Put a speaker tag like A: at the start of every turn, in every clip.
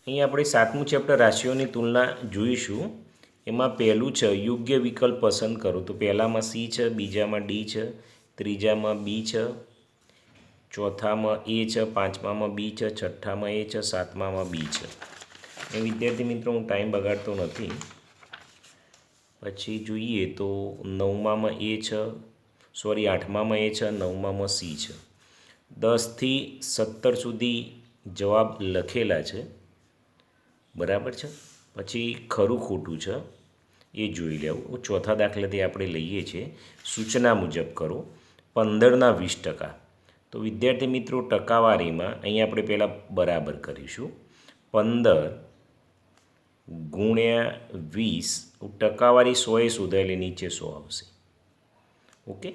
A: અહીં આપણે 7મું ચેપ્ટર રાશિઓની તુલના જોઈશું. એમાં પહેલું છે યોગ્ય વિકલ્પ પસંદ કરો. તો પહેલામાં સી છે, બીજામાં ડી છે, ત્રીજામાં બી છે, ચોથામાં એ છે, પાંચમામાં બી છે, છઠ્ઠામાં એ છે, સાતમામાં બી છે. એ વિદ્યાર્થી મિત્રો હું ટાઈમ બગાડતો નથી. પછી જોઈએ તો નવમામાં એ છે, આઠમામાં એ છે, નવમામાં સી છે. 10થી 17 સુધી જવાબ લખેલા છે, બરાબર છે. પછી ખરું ખોટું છે એ જોઈ લેવું. ચોથા દાખલાથી આપણે લઈએ છીએ સૂચના મુજબ કરો 15ના 20%. તો વિદ્યાર્થી મિત્રો ટકાવારીમાં અહીં આપણે પહેલાં બરાબર કરીશું. 15 ગુણ્યા 20 ટકાવારી 100એ શોધાયેલી નીચે 100 આવશે. ઓકે.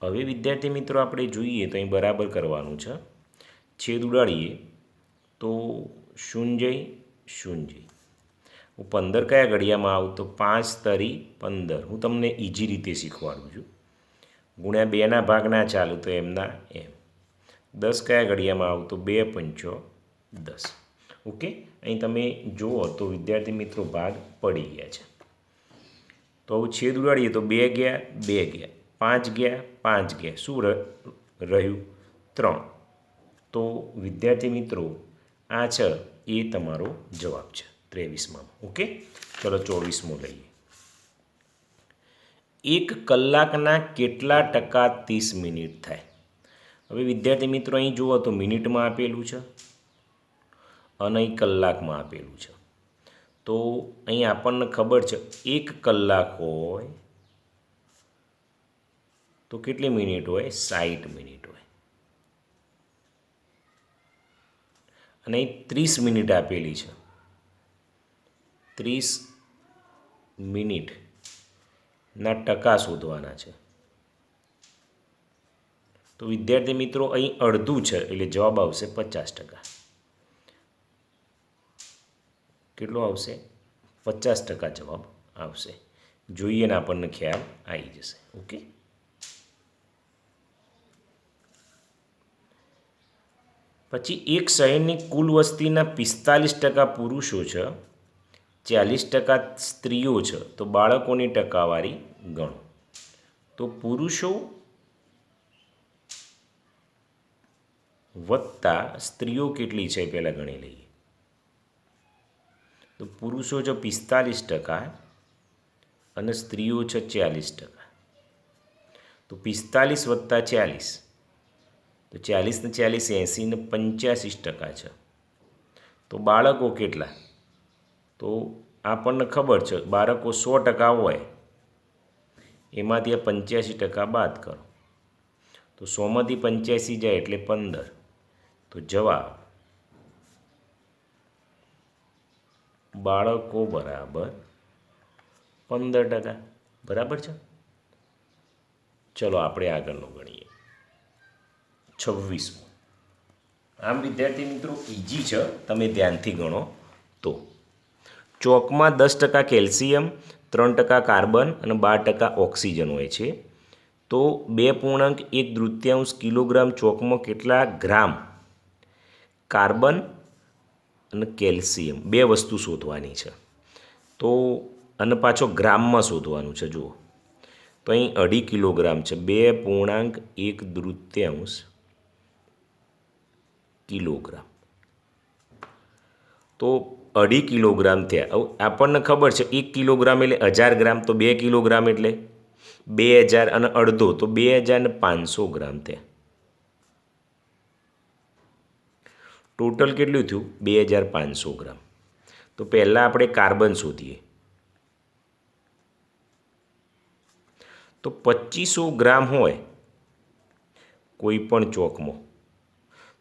A: હવે વિદ્યાર્થી મિત્રો આપણે જોઈએ તો અહીં બરાબર કરવાનું છે. છેદ ઉડાડીએ તો શૂન્ય શૂન્ય. હું 15 કયા ઘડિયામાં આવું તો 5 તરી 15. હું તમને ઇઝી રીતે શીખવાડું છું. ગુણ્યા 2ના ભાગ ના ચાલુ તો એમના એમ. 10 કયા ઘડિયામાં આવું તો 2 પંચો 10. ઓકે. અહીં તમે જુઓ તો વિદ્યાર્થી મિત્રો ભાગ પડી ગયા છે. તો હવે છેદ ઉડાડીએ તો 2 ગયા 2 ગયા, 5 ગયા 5 ગયા, શું રહ્યું 3. તો વિદ્યાર્થી મિત્રો આ છે એ તમારો જવાબ છે 23માં. ઓકે. ચલો 24મો લઈએ. 1 કલાકના કેટલા ટકા 30 મિનિટ થાય? હવે વિદ્યાર્થી મિત્રો અહીં જુઓ તો મિનિટમાં આપેલું છે અને અહીં કલાકમાં આપેલું છે. તો અહીં આપણને ખબર છે 1 કલાક હોય તો કેટલી મિનિટ હોય? 60 મિનિટ હોય. અને અહીં 30 મિનિટ આપેલી છે. 30 મિનિટના ટકા શોધવાના છે. તો વિદ્યાર્થી મિત્રો અહીં અડધું છે એટલે જવાબ આવશે 50%. કેટલો આવશે? 50% જવાબ આવશે. જોઈએ ને આપણને ખ્યાલ આવી જશે. ઓકે. પછી એક શહેરની કુલ વસ્તીના 45% પુરુષો છે, 40% સ્ત્રીઓ છે. તો બાળકોની ટકાવારી ગણો. તો પુરુષો વત્તા સ્ત્રીઓ કેટલી છે પહેલાં ગણી લઈએ. તો પુરુષો છે 45% અને સ્ત્રીઓ છે 40%. તો 45 વત્તા 40 તો 40 ને 40 80 ને 85% છે. તો બાળકો કેટલા? તો આપણને ખબર છે બાળકો 100% હોય એમાંથી આ 85% બાદ કરો. તો 100માંથી 85 જાય એટલે 15. તો જવાબ બાળકો બરાબર 15%. બરાબર છે. ચલો આપણે આગળનું ગણીએ. 26મો. આમ વિદ્યાર્થી મિત્રો ઇઝી છે, તમે ધ્યાનથી ગણો તો. ચોકમાં 10% કેલ્શિયમ, 3% કાર્બન અને 12% ઓક્સિજન હોય છે. તો 2.1 કિલોગ્રામ ચોકમાં કેટલા ગ્રામ કાર્બન અને કેલ્શિયમ બે વસ્તુ શોધવાની છે. તો અને પાછો ગ્રામમાં શોધવાનું છે. જુઓ તો અહીં 2.5 કિલોગ્રામ છે. 2.1 કિલોગ્રામ. તો 2.5 કિલોગ્રામ થયા. હવે આપણને ખબર છે 1 કિલોગ્રામ એટલે 1000 ગ્રામ. તો 2 કિલોગ્રામ એટલે 2000 અને અડધો તો 2500 ગ્રામ થયા. ટોટલ કેટલું થયું? 2500 ગ્રામ. તો પહેલાં આપણે કાર્બન શોધીએ. તો 2500 ગ્રામ હોય કોઈ પણ ચોકમાં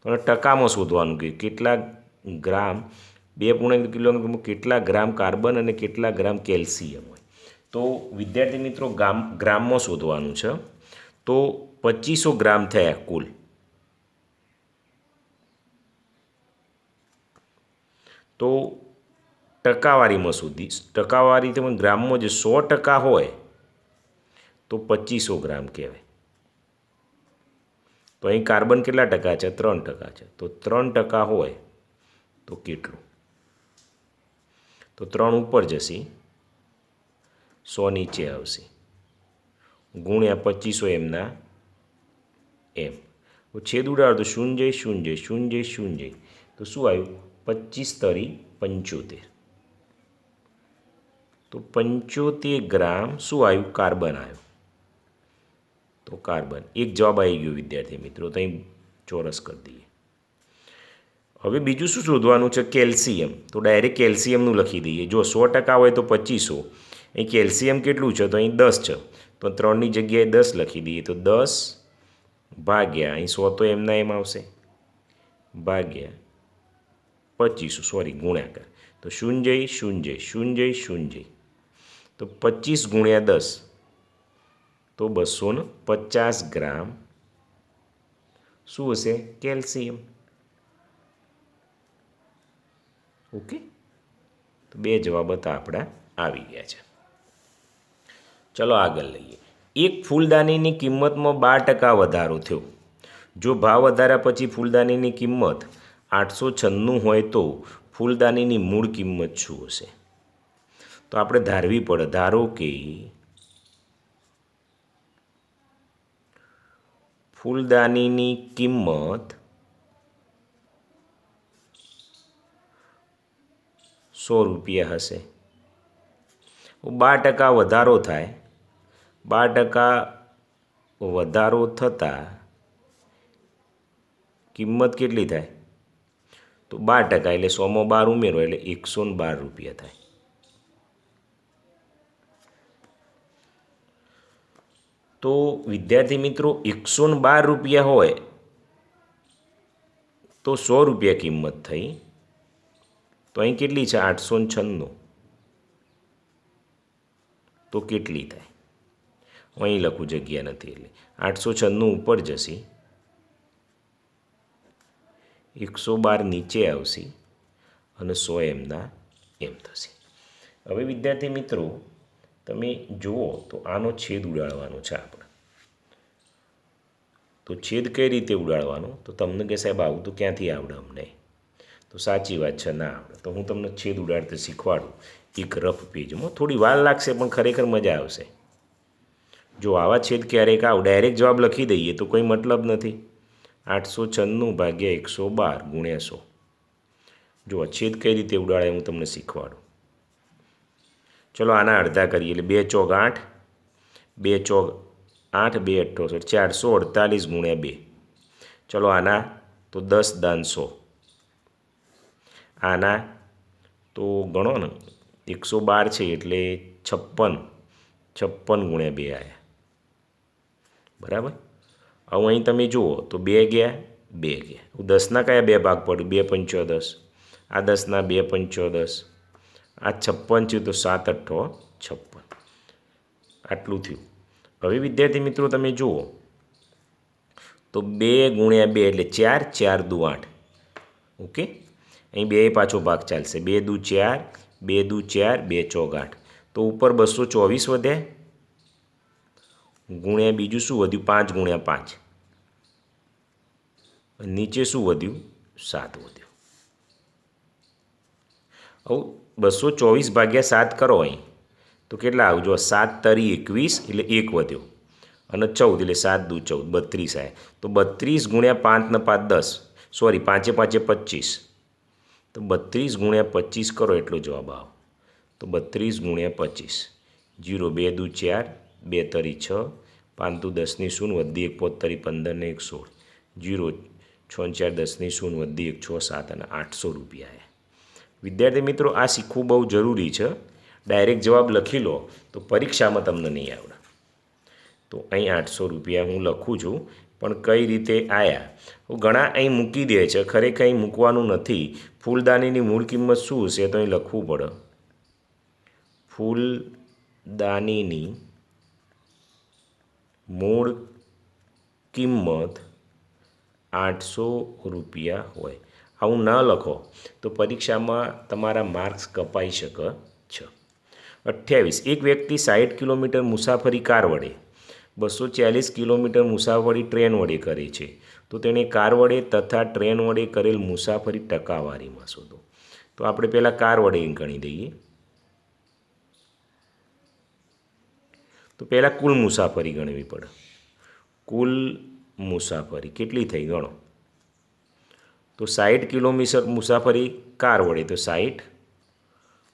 A: તો ટકામાં શોધવાનું કે કેટલા ગ્રામ 2.1 કિલોગ્રામમાં કેટલા ગ્રામ કાર્બન અને કેટલા ગ્રામ કેલ્શિયમ હોય. તો વિદ્યાર્થી મિત્રો ગ્રામમાં શોધવાનું છે. તો 2500 ગ્રામ થયા કુલ. તો ટકાવારીમાં શોધીશ. ટકાવારી તમે ગ્રામમાં જે 100% હોય તો 2500 ગ્રામ કહેવાય. તો અહીં કાર્બન કેટલા ટકા છે? 3% છે. તો 3% હોય તો કેટલું? તો 3 ઉપર જશે, 100 નીચે આવશે, ગુણ્યા 2500 એમના એમ. તો છેદ ઉડાડો તો શૂન્ય શૂન્ય શૂન્ય શૂન્ય, તો શું આવ્યું? 25 તરી 75. તો 75 ગ્રામ શું આવ્યું? કાર્બન આવ્યું. તો કાર્બન એક જવાબ આવી ગયો વિદ્યાર્થી મિત્રો. તો અહીં ચોરસ કરી દઈએ. હવે બીજું શું શોધવાનું છે? કેલ્શિયમ. તો ડાયરેક્ટ કેલ્શિયમનું લખી દઈએ. જો 100% હોય તો 2500. અહીં કેલ્શિયમ કેટલું છે? તો અહીં 10 છે. તો 3ની જગ્યાએ 10 લખી દઈએ. તો 10 ભાગ્યા અહીં 100 તો એમના એમ આવશે, ભાગ્યા 2500, સોરી ગુણાકાર. તો શૂન્ય શૂન્ય શૂન્ય શૂન્ય, તો 25 ગુણ્યા 10 તો 250 ગ્રામ શું હશે? કેલ્શિયમ. ઓકે, તો 2 જવાબ હતા આપણા આવી ગયા છે. ચલો આગળ લઈએ. એક ફૂલદાનીની કિંમતમાં 12% વધારો થયો. જો ભાવ વધાર્યા પછી ફૂલદાનીની કિંમત 896 હોય તો ફૂલદાનીની મૂળ કિંમત શું હશે? તો આપણે ધારવી પડે. ધારો કે ફૂલદાનીની કિંમત 100 રૂપિયા હશે. 12% વધારો થાય. 12% વધારો થતાં કિંમત કેટલી થાય? તો 12%, એટલે 100માં 12 ઉમેરો એટલે 112 રૂપિયા થાય. તો વિદ્યાર્થી મિત્રો 112 રૂપિયા હોય તો 100 રૂપિયા કિંમત થઈ. તો અહીં કેટલી છે? 896. તો કેટલી થાય? અહીં લખું, જગ્યા નથી એટલે 896 ઉપર જશે, 112 નીચે આવશે અને 100 એમના એમ થશે. હવે વિદ્યાર્થી મિત્રો તમે જુઓ તો આનો છેદ ઉડાડવાનો છે આપણે. તો છેદ કઈ રીતે ઉડાડવાનો? તો તમને કે સાહેબ આવું તો ક્યાંથી આવડે અમને? તો સાચી વાત છે, ના આવડે. તો હું તમને છેદ ઉડાડতে શીખવાડું એક રફ પેજમાં. થોડી વાર લાગશે પણ ખરેખર મજા આવશે. જો આવા છેદ ક્યારેક ડાયરેક્ટ જવાબ લખી દઈએ તો કોઈ મતલબ નથી. 896 ભાગ્યા 112 ગુણ્યા 100. જો છેદ કઈ રીતે ઉડાડે હું તમને શીખવાડું. ચલો આના અડધા કરીએ એટલે 2 ચોક 8, 2 ચોક 8, 2 68, 448 ગુણ્યા 2. ચલો આના તો 10 દાન 100. આના તો ગણો ને 112 છે એટલે 56 ગુણ્યા 2 આવ્યા. બરાબર. હવે અહીં તમે જુઓ તો 2 ગયા 2 ગયા. 10ના કયા 2 ભાગ પડ્યું? 2 પંચા 10. આ 10ના 2 પંચા 10. આ 56 છે તો 7 અઠ્ઠો 56. આટલું થયું. હવે વિદ્યાર્થી મિત્રો તમે જુઓ તો 2 ગુણ્યા 2 એટલે 4, 4 દુ 8. ઓકે, અહીં 2 પાછો ભાગ ચાલશે. 2 દુ 4, 2 દુ 4, 2 ચોક 8. તો ઉપર 224 વધ્યા ગુણ્યા બીજું શું વધ્યું? 5 ગુણ્યા 5. નીચે શું વધ્યું? 7 વધ્યું. હવે 224 ભાગ્યા 7 કરો અહીં તો કેટલા આવજો? 7 તરી 21 એટલે 1 વધ્યો અને 14 એટલે 7 દુ 14, 32 આવ્યા. તો 32 ગુણ્યા 5 ને 5 10, સોરી 5 5 25. તો 32 ગુણ્યા 25 કરો એટલો જવાબ આવો. તો 32 ગુણ્યા 25, 0 2 દુ 4, 2 તરી 6, 5 દુ 10ની શૂન વધી 1 પોત તરી 15 ને 1 16, 0 6 4 10ની શૂન વધી 1 6 7 અને 800 રૂપિયા આવ્યા. વિદ્યાર્થી મિત્રો આ શીખવું બહુ જરૂરી છે. ડાયરેક્ટ જવાબ લખી લો તો પરીક્ષામાં તમને નહીં આવડે. તો અહીં 800 રૂપિયા હું લખું છું પણ કઈ રીતે આવ્યા? ઘણા અહીં મૂકી દે છે, ખરેખર અહીં મૂકવાનું નથી. ફૂલદાનીની મૂળ કિંમત શું હશે? તો અહીં લખવું પડે ફૂલદાનીની મૂળ કિંમત 800 રૂપિયા હોય. આવું ન લખો તો પરીક્ષામાં તમારા માર્ક્સ કપાઈ શકે છે. 28. એક વ્યક્તિ 60 કિલોમીટર મુસાફરી કાર વડે, 240 કિલોમીટર મુસાફરી ટ્રેન વડે કરે છે. તો તેણે કાર વડે તથા ટ્રેન વડે કરેલ મુસાફરી ટકાવારીમાં શોધો. તો આપણે પહેલાં કાર વડે ગણી દઈએ. તો પહેલાં કુલ મુસાફરી ગણવી પડે. કુલ મુસાફરી કેટલી થઈ ગણો. તો 60 કિલોમીટર મુસાફરી કાર વડે તો 60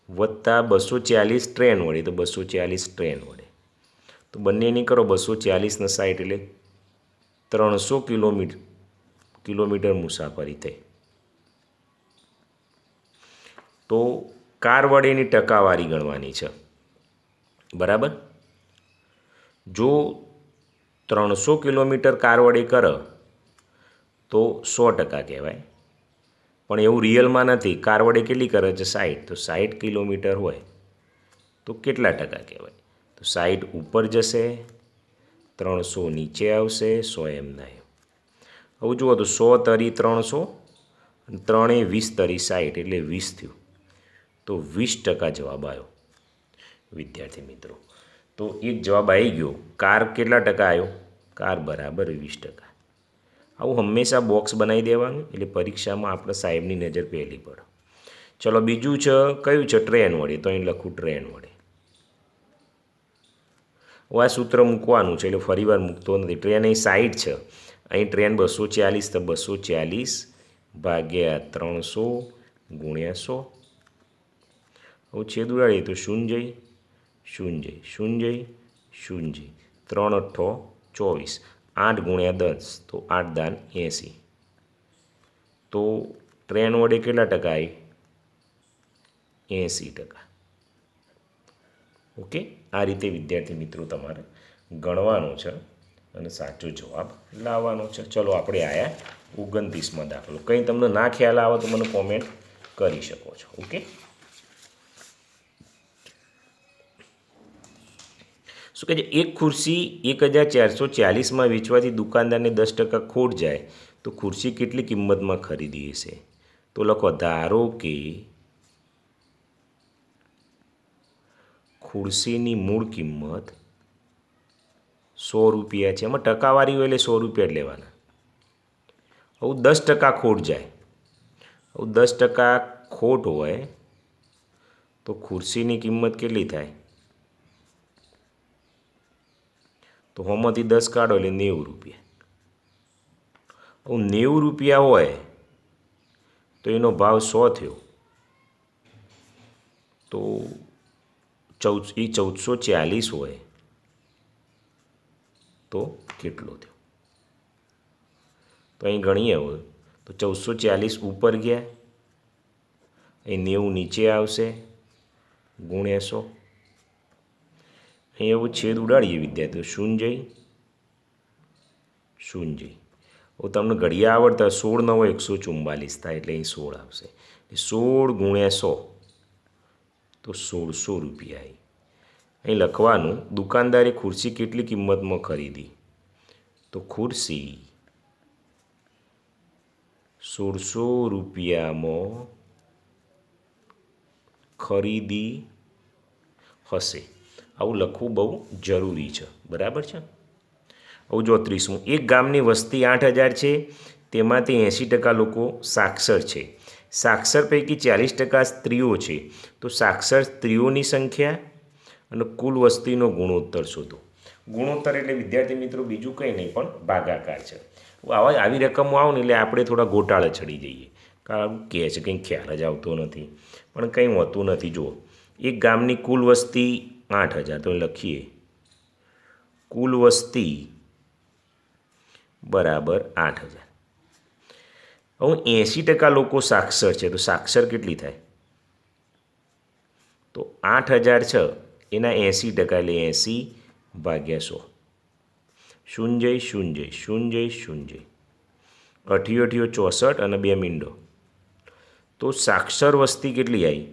A: વત્તા 240 ટ્રેન વડે તો 240 ટ્રેન વડે. તો બંનેની કરો 240 ને 60 એટલે 300 કિલોમીટર મુસાફરી થઈ. તો કાર વડેની ટકાવારી ગણવાની છે. બરાબર. જો 300 કિલોમીટર કાર વડે કરે તો 100% કહેવાય. પણ એવું રિયલમાં નથી. કાર વડે કેટલી કરે છે 60. તો 60 કિલોમીટર હોય તો કેટલા ટકા કહેવાય. તો 60 ઉપર જશે, 300 નીચે આવશે, 100 એમના એમ. હવે જુઓ તો 100 તરી 300 અને 3 × 20 તરી 60 એટલે 20 થયું. તો 20% જવાબ આવ્યો વિદ્યાર્થી મિત્રો. તો એક જવાબ આવી ગયો. કાર કેટલા ટકા આવ્યો? કાર બરાબર 20%. આવું હંમેશા બોક્સ બનાવી દેવાનું એટલે પરીક્ષામાં આપણે સાહેબની નજર પહેલી પડે. ચલો બીજું છે કયું છે? ટ્રેન વડે. તો અહીં લખું ટ્રેન વડે. આ સૂત્ર મૂકવાનું છે એટલે ફરી વાર મૂકતો નથી. ટ્રેન અહીં 60 છે, અહીં ટ્રેન 240 તો 240 ભાગ્યા 300 ગુણ્યા 100. હવે છેદ ઉડાડીએ તો શૂન્ય શૂન્ય શૂન્ય શૂન્ય 3 × 8 = 24. 8 ગુણ્યા 10 તો 8 દાન 80. તો ટ્રેન વડે કેટલા ટકા આવી? 80%. ઓકે. આ રીતે વિદ્યાર્થી મિત્રો તમારે ગણવાનું છે અને સાચો જવાબ લાવવાનો છે. ચલો આપણે આવ્યા 29માં દાખલો. કંઈ તમને ના ખ્યાલ આવે તો મને કોમેન્ટ કરી શકો છો. ઓકે. શું કહે છે? એક ખુરશી 1440માં વેચવાથી દુકાનદારને 10% ખોટ જાય તો ખુરશી કેટલી કિંમતમાં ખરીદી હશે? તો લખો ધારો કે ખુરશીની મૂળ કિંમત 100 રૂપિયા છે. એમાં ટકાવારી હોય એટલે 100 રૂપિયા જ લેવાના. હવે 10% ખોટ જાય. હવે 10% ખોટ હોય તો ખુરશીની કિંમત કેટલી થાય? તો હોમાંથી 10 કાઢો એટલે 90 રૂપિયા. હવે 90 રૂપિયા હોય તો એનો ભાવ 100 થયો. તો 1440 હોય તો કેટલો થયો? તો અહીં ગણીએ હવે તો 1440 ઉપર ગયા, અહીં 90 નીચે આવશે ગુણ્યા 100. અહીં એવું છેદ ઉડાડીએ વિદ્યાર્થીઓ. શૂન્ય શૂન્ય. હવે તમને ઘડિયા આવડતા 16 × 9 = 144 થાય એટલે અહીં 16 આવશે. 16 ગુણ્યા 100 તો 1600 રૂપિયા આવી. અહીં લખવાનું દુકાનદારે ખુરશી કેટલી કિંમતમાં ખરીદી? તો ખુરશી 1600 રૂપિયામાં ખરીદી હશે. આવું લખવું બહુ જરૂરી છે. બરાબર છે. હવે જો 30મું. એક ગામની વસ્તી 8000 છે, તેમાંથી 80% લોકો સાક્ષર છે. સાક્ષર પૈકી 40% સ્ત્રીઓ છે. તો સાક્ષર સ્ત્રીઓની સંખ્યા અને કુલ વસ્તીનો ગુણોત્તર શોધો. ગુણોત્તર એટલે વિદ્યાર્થી મિત્રો બીજું કંઈ નહીં પણ ભાગાકાર છે. આવી રકમો આવે ને એટલે આપણે થોડા ગોટાળે ચડી જઈએ. કારણ કહે છે કંઈ ખ્યાલ જ આવતો નથી, પણ કંઈ હોતું નથી. જુઓ એક ગામની કુલ વસ્તી 8000 તો લખીએ કુલ વસ્તી બરાબર 8000. હવે 80% લોકો સાક્ષર છે તો સાક્ષર કેટલી થાય? તો 8000 છે એના 80% એટલે 80/100. શૂન્ય શૂન્ય શૂન્ય શૂન્ય 8 × 8 = 64 અને 2 મીંડો. તો સાક્ષર વસ્તી કેટલી આવી?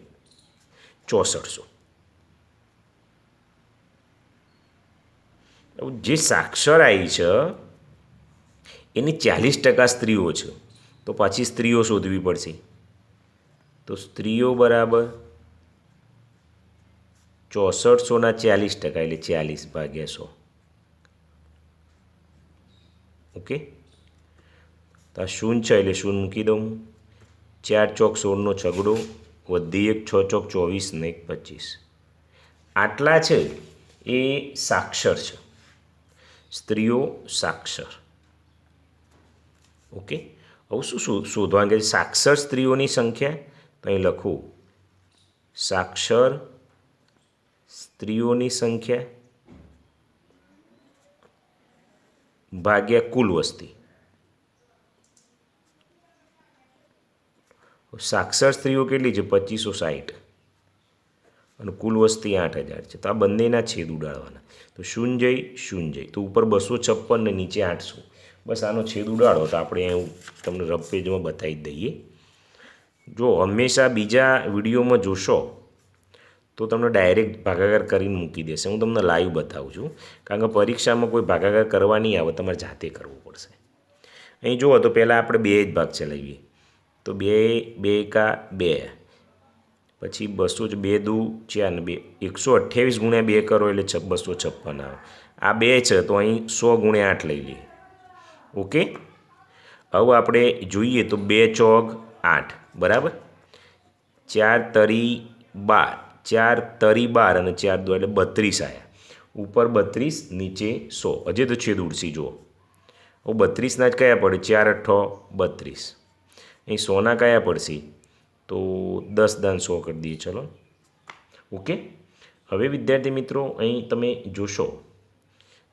A: 6400. જે સાક્ષર આવી છે એની 40% સ્ત્રીઓ છે તો પાછી સ્ત્રીઓ શોધવી પડશે. તો સ્ત્રીઓ બરાબર 6400ના 40% એટલે 40/100. ઓકે. તો આ શૂન્ય છે એટલે શૂન્ય મૂકી દઉં. 4 ચોક 16નો છગડો વધી 1 6 ચોક 24 ને 1 25. આટલા છે એ સાક્ષર છે, સ્ત્રીઓ સાક્ષર. ઓકે, હવે શું શોધવાનું કે સાક્ષર સ્ત્રીઓની સંખ્યા, તો અહીં લખું સાક્ષર સ્ત્રીઓની સંખ્યા ભાગ્યા કુલ વસ્તી. સાક્ષર સ્ત્રીઓ કેટલી છે? 2560 અને કુલ વસ્તી 8000 છે. તો આ બંનેના છેદ ઉડાડવાના. તો શૂન્ય શૂન્ય, તો ઉપર 256 ને નીચે 800. બસ આનો છેદ ઉડાડો તો આપણે એવું તમને રફ પેજમાં બતાવી દઈએ. જો હંમેશા બીજા વિડીયોમાં જોશો તો તમને ડાયરેક્ટ ભાગાકાર કરીને મૂકી દેશે. હું તમને લાઈવ બતાવું છું, કારણ કે પરીક્ષામાં કોઈ ભાગાકાર કરવા નહીં આવે, તમારે જાતે કરવું પડશે. અહીં જુઓ તો પહેલાં આપણે 2 જ ભાગ ચલાવીએ. તો 2 2 એકા 2, પછી 200 2 દુ 4 ને 2 128 ગુણ્યા 2 કરો એટલે 256 આવે. આ 2 છે તો અહીં 100 ગુણ્યા 8 લઈ લઈએ. ઓકે, હવે આપણે જોઈએ તો 2 ચોક 8 બરાબર, 4 તરી 12, 4 તરી 12 અને 4 દો એટલે 32 આવ્યા. ઉપર 32, નીચે 100. હજી તો છેદ ઉડસી જુઓ. હવે 32ના જ કયા પડે? 4 8 32. અહીં 100ના કયા પડશે? તો 10 દાન 100 કરી દઈએ. ચલો, ઓકે. હવે વિદ્યાર્થી મિત્રો અહીં તમે જોશો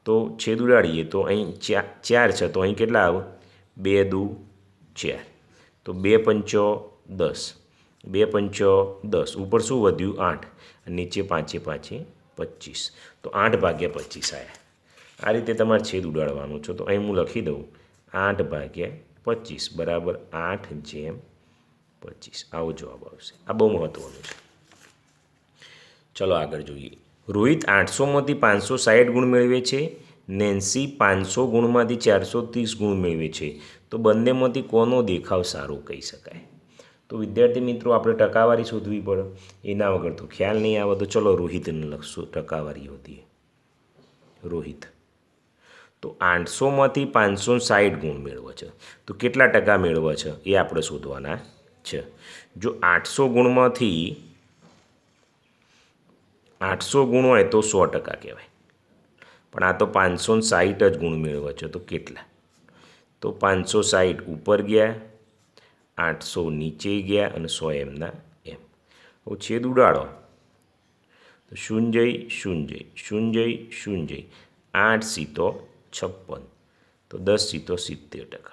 A: તો છેદ ઉડાડીએ તો અહીં 4 છે તો અહીં કેટલા આવે? 2 દુ 4, તો 2 પંચો 10, 2 પંચો 10. ઉપર શું વધ્યું? 8, નીચે 5 5 25. તો 8 ભાગ્યા 25 આવ્યા. આ રીતે તમારે છેદ ઉડાડવાનું છે. તો અહીં હું લખી દઉં 8 ભાગ્યા 25 બરાબર 8/25. આવો જવાબ આવશે. આ બહુ મહત્ત્વનું છે. ચલો આગળ જોઈએ. રોહિત 800માંથી 560 ગુણ મેળવે છે. નેન્સી 500 ગુણમાંથી 430 ગુણ મેળવે છે. તો બંનેમાંથી કોનો દેખાવ સારો કહી શકાય? તો વિદ્યાર્થી મિત્રો આપણે ટકાવારી શોધવી પડે. એના વગર તો ખ્યાલ નહીં આવે. તો ચલો રોહિતને લખશું, ટકાવારી હોતી રોહિત. તો 800માંથી 560 ગુણ મેળવે છે. તો કેટલા ટકા મેળવે છે એ આપણે શોધવાના છે. જો 800 ગુણમાંથી 800 ગુણ હોય તો 100% કહેવાય. પણ આ તો 560 જ ગુણ મેળવે છે. તો કેટલા? તો 560 ઉપર ગયા, 800 નીચે ગયા અને 100 એમના એમ. હવે છેદ ઉડાડો તો શૂન્ય શૂન્ય શૂન્ય શૂન્ય, 8 સીતો 56, તો 10 સીતો 70%.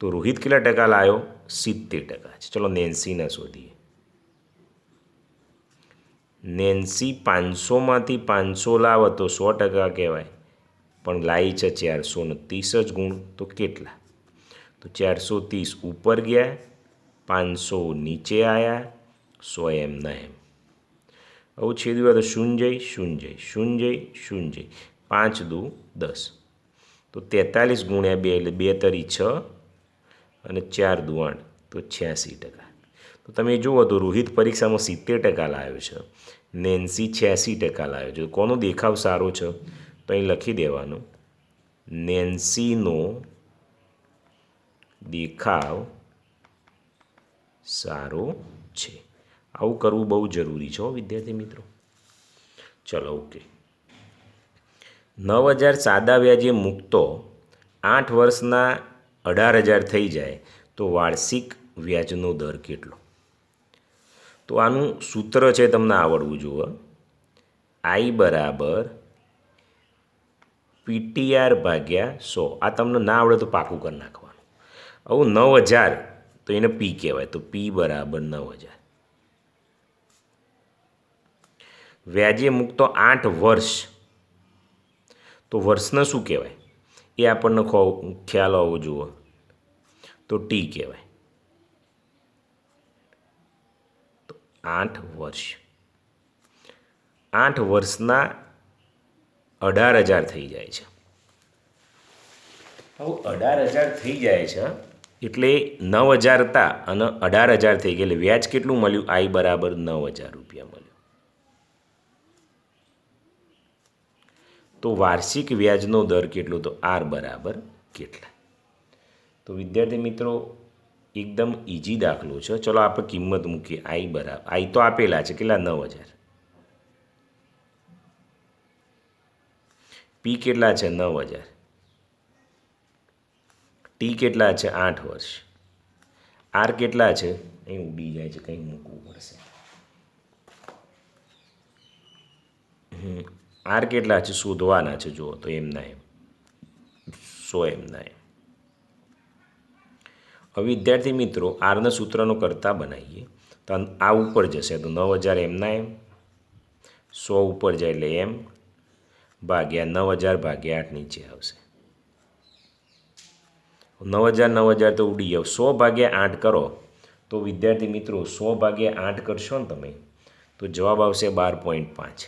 A: તો રોહિત કેટલા ટકા લાવ્યો? 70% છે. ચલો નેન્સીના શોધીએ. નેન્સી 500માંથી 500 લાવે તો 100% કહેવાય, પણ લાવી છે 430 જ ગુણ. તો કેટલા? તો 430 ઉપર ગયા, 500 નીચે આવ્યા, 100 એમના એમ. હવે છેદવા તો શૂન્ય શૂન્ય શૂન્ય શૂન્ય, 5 દુ 10. તો 43 ગુણ્યા 2 એટલે 2 તરી 6 અને 4 દુ 8, તો 86%. તો તમે જુઓ તો રોહિત પરીક્ષામાં 70% લાવ્યો છે, નેન્સી 86% લાવ્યો છે. કોનો દેખાવ સારો છે? તો અહીં લખી દેવાનું નેન્સીનો દેખાવ સારો છે. આવું કરવું બહુ જરૂરી છે વિદ્યાર્થી મિત્રો. ચલો ઓકે. 9000 સાદા વ્યાજે મૂકતો 8 વર્ષના 18000 થઈ જાય તો વાર્ષિક વ્યાજનો દર કેટલો? તો આનું સૂત્ર છે તમને આવડવું જોઈએ. I બરાબર PTR ભાગ્યા 100. આ તમને ના આવડે તો પાકું કરી નાખવાનું. હવે 9000 તો એને P કહેવાય, તો P બરાબર 9000. વ્યાજે મૂકતો 8 વર્ષ, તો વર્ષને શું કહેવાય એ આપણને ખ્યાલ હોવો જોઈએ. તો T કહેવાય. તો 8 વર્ષ, 8 વર્ષના 18000 થઈ જાય છે. હવે 18000 થઈ જાય છે એટલે 9000 હતા અને 18000 થઈ ગયા એટલે વ્યાજ કેટલું મળ્યું? I બરાબર 9000 રૂપિયા મળ્યું. તો વાર્ષિક વ્યાજનો દર કેટલો? તો R બરાબર કેટલા? તો વિદ્યાર્થી મિત્રો એકદમ ઇઝી દાખલો છે. ચલો આપણે કિંમત મૂકીએ. I બરાબર, I તો આપેલા છે કેટલા? 9000. પી કેટલા છે 9000, ટી કેટલા છે 8 વર્ષ, આર કેટલા છે અહીં ઉડી જાય છે કંઈ મૂકવું પડશે, આર કેટલા છે શોધવાના છે જુઓ તો એમના એમ 100 એમના એમ. હવે વિદ્યાર્થી મિત્રો આરના સૂત્રનો કરતા બનાવીએ તો આ ઉપર જશે તો 9000 એમના એમ, 100 ઉપર જાય એટલે એમ ભાગ્યા 9000 ભાગ્યા 8 નીચે આવશે. 9000 તો ઉડી જાવ, 100 ભાગ્યા 8 કરો તો વિદ્યાર્થી મિત્રો 100 ભાગ્યા 8 કરશો ને તમે તો જવાબ આવશે 12.5.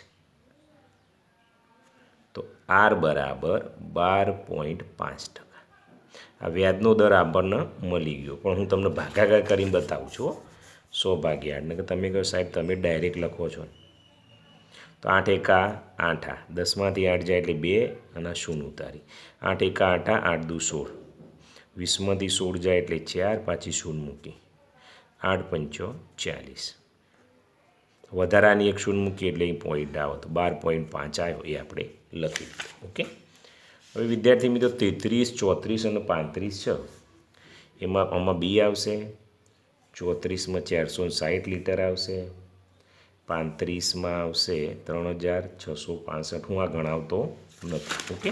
A: તો આર બરાબર 12.5%. આ વ્યાજનો દર આપણને મળી ગયો, પણ હું તમને ભાગાકાર કરીને બતાવું છું 100 ભાગ્યા 8. ને તમે કહો સાહેબ તમે ડાયરેક્ટ લખો છો તો 8 એકા 8, 10માંથી 8 જાય એટલે 2 અને 0 ઉતારી, 8 એકા 8, 8 દુ 16, 20માંથી 16 જાય એટલે 4, પાછી 0 મૂકી, 8 પંચો 40, વધારાની એક 0 મૂકી એટલે એ પોઈન્ટ આવે તો 12.5 આવ્યો એ આપણે લખી દીધું. ઓકે. હવે વિદ્યાર્થી મિત્રો 33, 34 અને 35 છે એમાં આમાં બી આવશે, 34માં 460 લીટર આવશે, 35માં આવશે 3665. હું આ ગણાવતો નથી. ઓકે.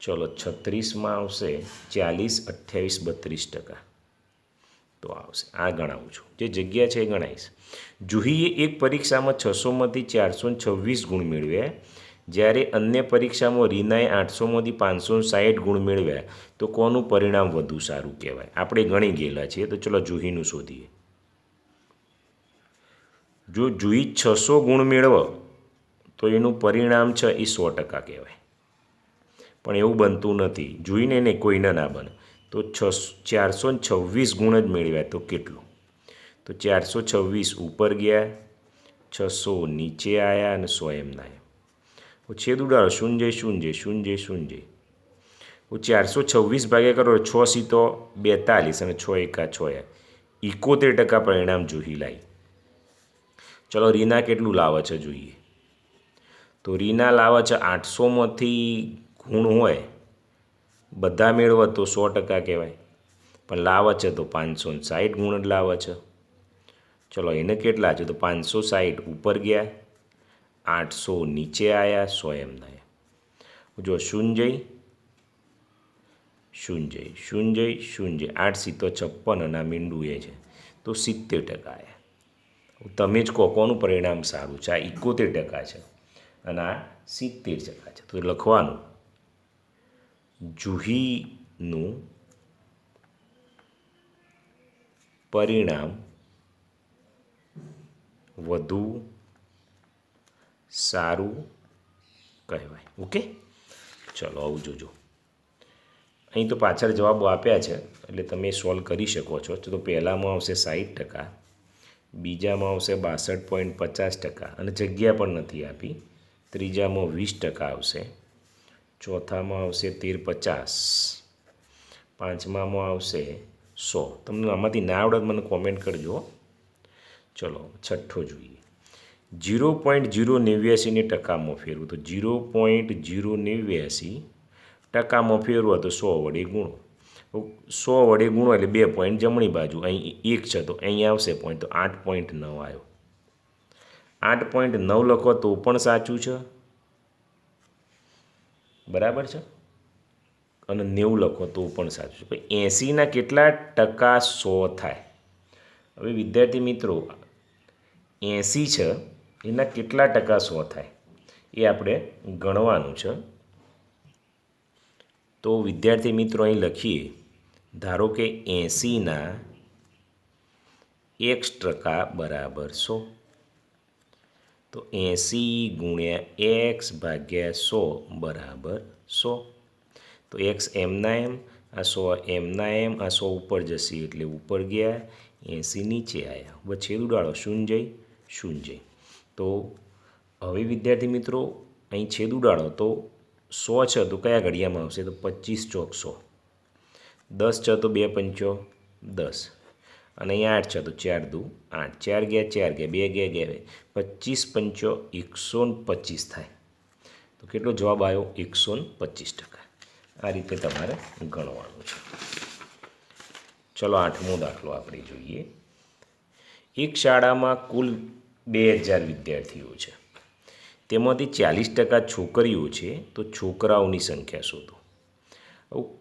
A: ચલો 36માં આવશે 40, 28, 32% તો આવશે, આ ગણાવું છું, જે જગ્યા છે એ ગણાવીશ. જુહીએ એક પરીક્ષામાં 600માંથી 426 ગુણ મેળવ્યા, જ્યારે અન્ય પરીક્ષામાં રીનાએ 800માંથી 560 ગુણ મેળવ્યા, તો કોનું પરિણામ વધુ સારું કહેવાય? આપણે ગણી ગયેલા છીએ તો ચલો જુહીનું શોધીએ. જો જુહી 600 ગુણ મેળવો તો એનું પરિણામ છે એ 100% કહેવાય, પણ એવું બનતું નથી. જુહીને નહીં, કોઈને ના બને. તો 426 ગુણ જ મેળવ્યા તો કેટલું? તો 426 ઉપર ગયા, 600 નીચે આવ્યા અને 100 એમના એમ. છેદ ઉડાડો, 0 0 0 0. 426 ભાગ્યા કરો 6 સીતો 42 અને 6 એકા 6, 71% પરિણામ જુહી લાવી. ચલો રીના કેટલું લાવે છે જોઈએ. તો રીના લાવે છે 800માંથી ગુણ હોય બધા મેળવે તો 100% કહેવાય, પણ લાવે છે તો 560 ગુણ જ લાવે છે. ચલો એને કેટલા છે તો 560 ઉપર ગયા, 800 નીચે આવ્યા, 100 એમના એમ. જો 0 0 0 0, 8 સીતો 56 અને આ મીંડું એ છે તો 70% આવ્યા. તમે જ કહો કોનું પરિણામ સારું છે? આ 71% છે અને આ 70% છે. તો લખવાનું જુહીનું પરિણામ વધુ સારું કહેવાય. ઓકે. ચલો આવું જોજો. અહીં તો પાછળ જવાબો આપ્યા છે એટલે તમે સોલ્વ કરી શકો છો. તો પહેલામાં આવશે 60%, બીજામાં આવશે 62.50% અને જગ્યા પણ નથી આપી. ત્રીજામાં 20% આવશે, ચોથામાં આવશે 13.50, પાંચમામાં આવશે 100. તમને આમાંથી ના આવડે મને કોમેન્ટ કરજો. ચલો છઠ્ઠો જોઈએ. 0.089ને ટકામાં ફેરવું તો 0.089 ટકામાં ફેરવો તો 100 વડે ગુણો. 100 વડે ગુણો એટલે 2 પોઈન્ટ જમણી બાજુ, અહીં 1 છે તો અહીં આવશે પોઈન્ટ તો 8.9 આવ્યો. 8.9 લખો તો પણ સાચું છે, બરાબર છે, અને 90 લખો તો પણ સાચું છે. 80ના કેટલા ટકા 100 થાય? હવે વિદ્યાર્થી મિત્રો 80 છે એના કેટલા ટકા 100 થાય એ આપણે ગણવાનું છે. તો વિદ્યાર્થી મિત્રો અહીં લખીએ, ધારો કે 80ના x% બરાબર 100. તો 80 ગુણ્યા x ભાગ્યા 100 બરાબર 100. તો x એમના એમ, આ 100 એમના એમ, આ 100 ઉપર જશે એટલે ઉપર ગયા, 80 નીચે આવ્યા. વચ્ચે ઉડાડો 0 0. તો હવે વિદ્યાર્થી મિત્રો અહીં છેદ ઉડાડો તો 100 છે તો કયા ઘડિયામાં આવશે? તો 25 ચોક 100. 10 છે તો 2 પંચો 10 અને અહીં 8 છે તો 4 દુ 8, 4 ગયા 4 ગયા 2 ગયા 2, 25 પંચો 125 થાય. તો કેટલો જવાબ આવ્યો? 125%. આ રીતે તમારે ગણવાનું છે. ચલો 8મો દાખલો આપણે જોઈએ. એક શાળામાં કુલ 2000 વિદ્યાર્થીઓ છે. તેમાંથી 40% છોકરીઓ છે. તો છોકરાઓની સંખ્યા શોધો.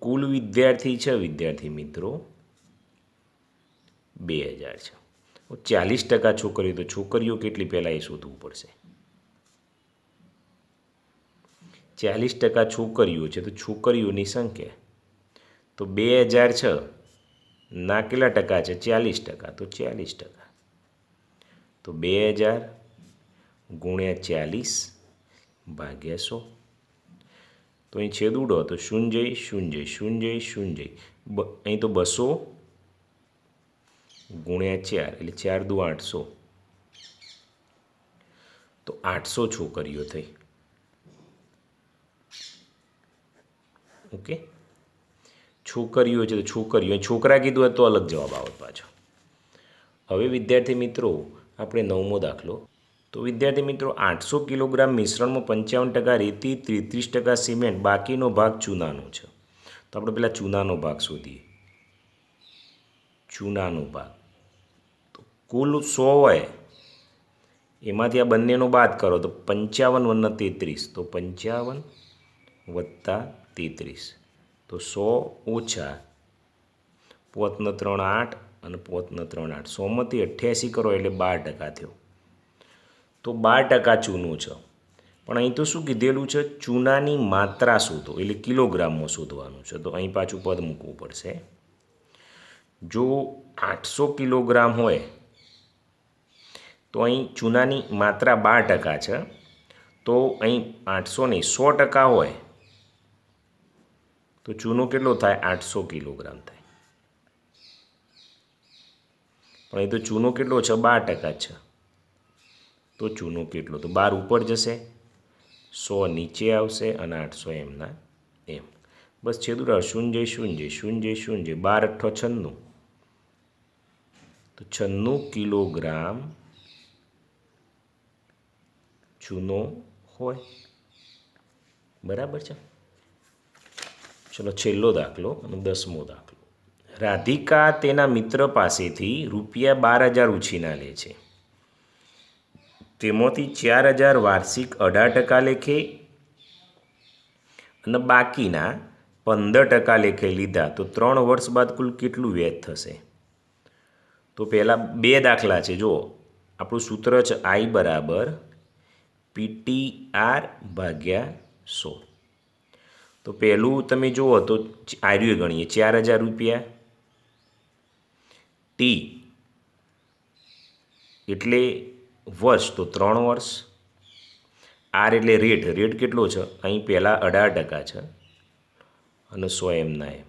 A: કુલ વિદ્યાર્થી છે વિદ્યાર્થી મિત્રો 2000 છે. 40% છોકરીઓ, તો છોકરીઓ કેટલી પહેલાં એ શોધવું પડશે. 40% છોકરીઓ છે તો છોકરીઓની સંખ્યા તો 2006 ના કેટલા ટકા છે? 40%. તો 40%. તો 2000 ગુણ્યા 40 ભાગ્યા 100. તો અહીં છેદ ઉડો તો શૂન્ય શૂન્ય શૂન્ય શૂન્ય, અહીં તો 200 ગુણ્યા 4 એટલે 4 દુ 800. તો 800 છોકરીઓ થઈ. ઓકે, છોકરીઓ છે તો છોકરીઓ, અહીં છોકરા કીધું હોય તો અલગ જવાબ આવત પાછો. હવે વિદ્યાર્થી મિત્રો આપણે 9મો દાખલો. તો વિદ્યાર્થી મિત્રો 800 કિલોગ્રામ મિશ્રણમાં 55% રેતી, 33% સિમેન્ટ, બાકીનો ભાગ ચૂનાનો છે. તો આપણે પહેલાં ચૂનાનો ભાગ શોધીએ. ચૂનાનો ભાગ તો કુલ 100 હોય એમાંથી આ બંનેનો બાદ કરો તો 55 + 33, તો 55 + 33, તો 100 ઓછા 5 × 3 8 અને 5 × 3 8, 100માંથી 88 કરો એટલે 12% થયો. તો 12% ચૂનું છે. પણ અહીં તો શું કીધેલું છે? ચૂનાની માત્રા શોધો, એટલે કિલોગ્રામમાં શોધવાનું છે. તો અહીં પાછું પદ મૂકવું પડશે. જો 800 કિલોગ્રામ હોય તો અહીં ચૂનાની માત્રા 12% છે. તો અહીં 800 નહીં 100% હોય તો ચૂનો કેટલો થાય? 800 કિલોગ્રામ થાય. પણ અહીં તો ચૂનો કેટલો છે? 12% છે. તો ચૂનો કેટલો? તો 12 ઉપર જશે, 100 નીચે આવશે અને 800 એમના એમ. બસ છેદુડા શૂન્ય શૂન્ય શૂન્ય શૂન્ય, 12 × 8 = 96. તો 96 કિલોગ્રામ ચૂનો હોય. બરાબર છે. ચલો છેલ્લો દાખલો અને 10મો દાખલો. રાધિકા તેના મિત્ર પાસેથી ₹12,000 ઉછીના લે છે. તેમાંથી 4,000 વાર્ષિક 18% લેખે અને બાકીના 15% લેખે લીધા. તો 3 વર્ષ બાદ કુલ કેટલું વ્યાજ થશે? તો પહેલાં 2 દાખલા છે. જુઓ, આપણું સૂત્ર છે I = PTR / 100. તો પહેલું તમે જુઓ તો આર્યું ગણીએ, ₹4,000 ટી એટલે વર્ષ, તો 3 વર્ષ. આર એટલે રેટ, રેટ કેટલો છે? અહીં પહેલાં 18% છે અને 100 એમના એમ.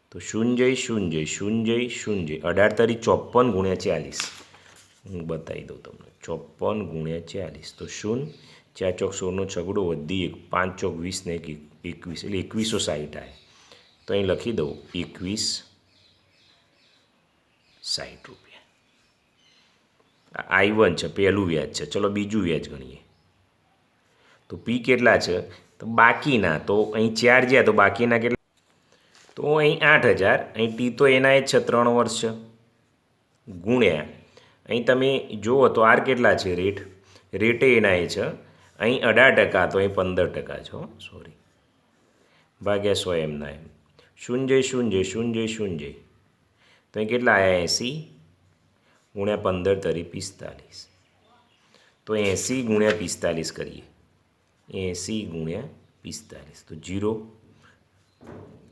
A: તો શૂન્ય શૂન્ય શૂન્ય શૂન્ય, 18 × 54 × 40. હું બતાવી દઉં તમને. 54 × 40 તો 0, 4 ચોક 16નો છગડો વધી 1, 5 ચોક 20 ને 1 21 એટલે 2160 આવે. તો અહીં લખી દઉં ₹2160. I1 છે, પહેલું વ્યાજ છે. ચલો બીજું વ્યાજ ગણીએ. તો પી કેટલા છે? તો બાકીના, તો અહીં 4 જ્યાં તો બાકીના કેટલા? તો અહીં 8,000, અહીં ટી તો એના જ છે 3 વર્ષ છે, ગુણ્યા અહીં તમે જુઓ તો આર કેટલા છે? રેટ, રેટે એના એ છે. અહીં 18%, તો અહીં 15% છે. સોરી, ભાગ્યા 100 એમના એમ. શૂન્ય શૂન્ય શૂન્ય શૂન્ય, તો અહીં કેટલા આવ્યા? 80 ગુણ્યા 15 = 45. તો 80 ગુણ્યા 45 કરીએ. 80 × 45 તો 0,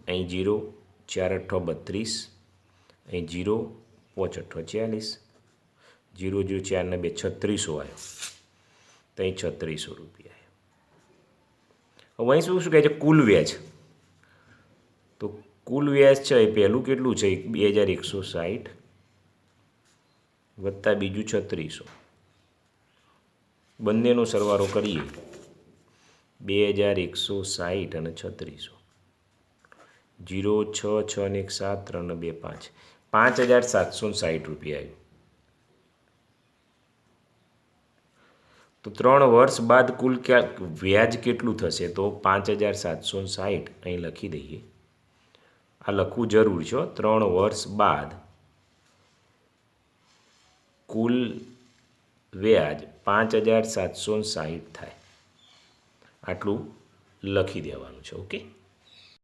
A: અહીં 0, 4 × 8 = 32, અહીં 0, 5 × 8 = 40, 0 0 4 ને 2 3600 આવ્યો. તો અહીં ₹3600 આવ્યો. હવે અહીં શું કહે છે? કુલ વ્યાજ. તો કુલ વ્યાજ છે એ પહેલું કેટલું છે? 2160 વત્તા બીજું 3600, બંનેનો સરવાળો કરીએ 2160 અને 3600. 0 6 6 ને 1 7 3 ને 2 5, ₹5,760 આવ્યું. તો 3 વર્ષ બાદ કુલ વ્યાજ કેટલું થશે? તો 5760 અહીં લખી દઈએ. આ લખવું જરૂર છે. 3 વર્ષ બાદ કુલ વ્યાજ 5760 થાય, આટલું લખી દેવાનું છે. ઓકે.